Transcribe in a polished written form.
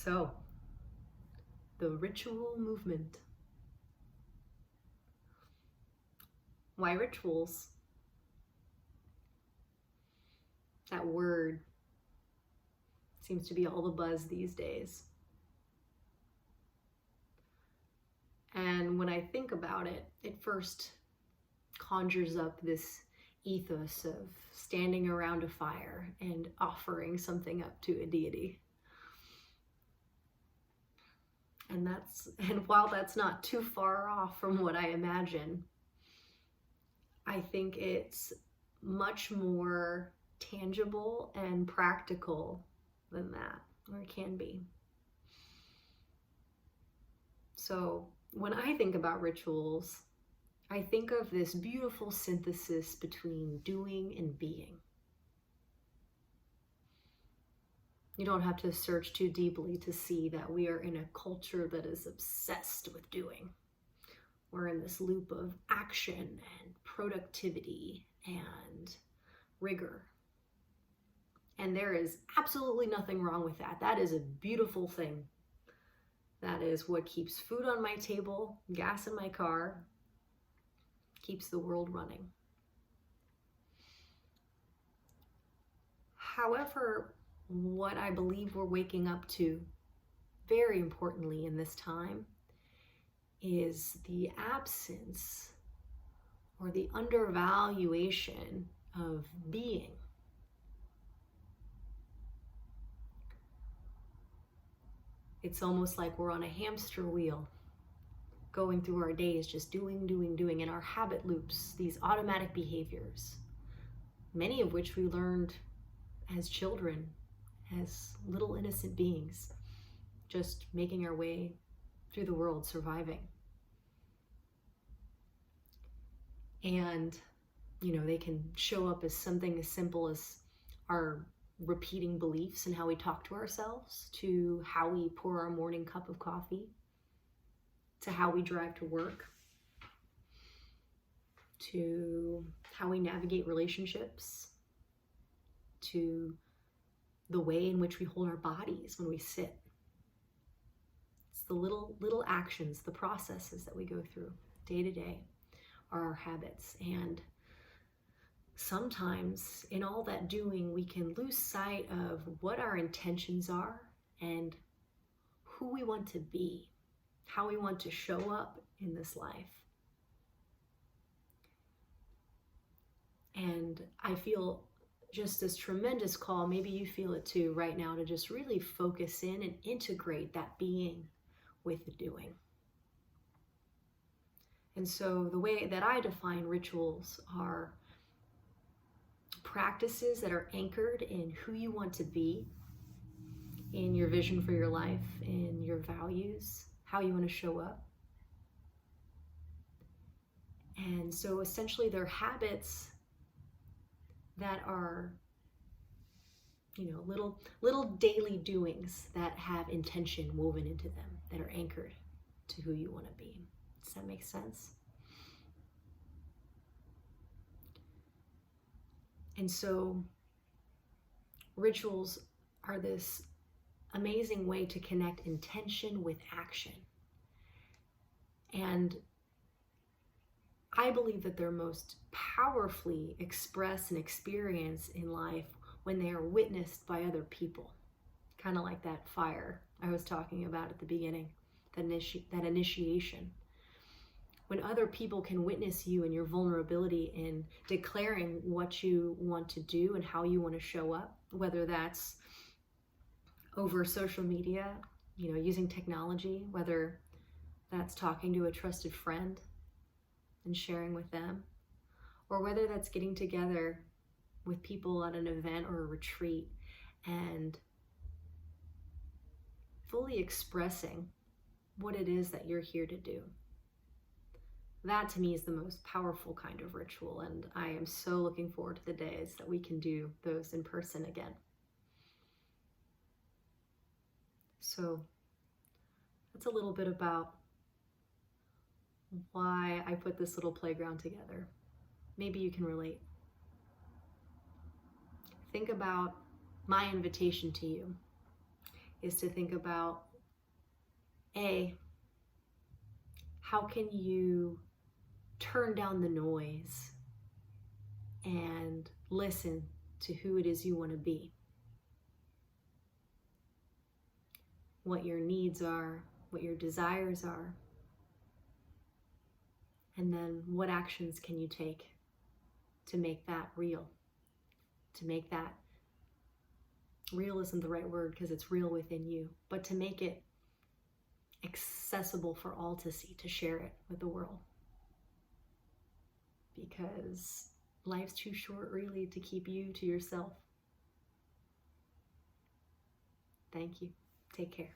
So, the ritual movement. Why rituals? That word seems to be all the buzz these days. And when I think about it, it first conjures up this ethos of standing around a fire and offering something up to a deity. And while that's not too far off from what I imagine, I think it's much more tangible and practical than that, or it can be. So when I think about rituals, I think of this beautiful synthesis between doing and being. You don't have to search too deeply to see that we are in a culture that is obsessed with doing. We're in this loop of action and productivity and rigor. And there is absolutely nothing wrong with that. That is a beautiful thing. That is what keeps food on my table, gas in my car, keeps the world running. However, what I believe we're waking up to, very importantly in this time, is the absence or the undervaluation of being. It's almost like we're on a hamster wheel, going through our days just doing, and our habit loops, these automatic behaviors, many of which we learned as children, as little innocent beings, just making our way through the world, surviving. And, they can show up as something as simple as our repeating beliefs and how we talk to ourselves, to how we pour our morning cup of coffee, to how we drive to work, to how we navigate relationships, to the way in which we hold our bodies when we sit. It's the little actions, the processes that we go through day to day are our habits. And sometimes in all that doing, we can lose sight of what our intentions are and who we want to be, how we want to show up in this life. And I feel just this tremendous call, maybe you feel it too right now, to just really focus in and integrate that being with the doing. And so the way that I define rituals are practices that are anchored in who you want to be, in your vision for your life, in your values, how you want to show up. And so essentially they're habits that are, little daily doings that have intention woven into them, that are anchored to who you want to be. Does that make sense? And so rituals are this amazing way to connect intention with action. And I believe that they're most powerfully expressed and experienced in life when they are witnessed by other people. Kind of like that fire I was talking about at the beginning, that initiation. When other people can witness you and your vulnerability in declaring what you want to do and how you want to show up, whether that's over social media, using technology, whether that's talking to a trusted friend and sharing with them, or whether that's getting together with people at an event or a retreat and fully expressing what it is that you're here to do. That to me is the most powerful kind of ritual, and I am so looking forward to the days that we can do those in person again. So that's a little bit about why I put this little playground together. Maybe you can relate. Think about my invitation to you is to think about, A, how can you turn down the noise and listen to who it is you want to be, what your needs are, what your desires are, and then what actions can you take to make that real, to make that, real isn't the right word because it's real within you, but to make it accessible for all to see, to share it with the world. Because life's too short, really, to keep you to yourself. Thank you. Take care.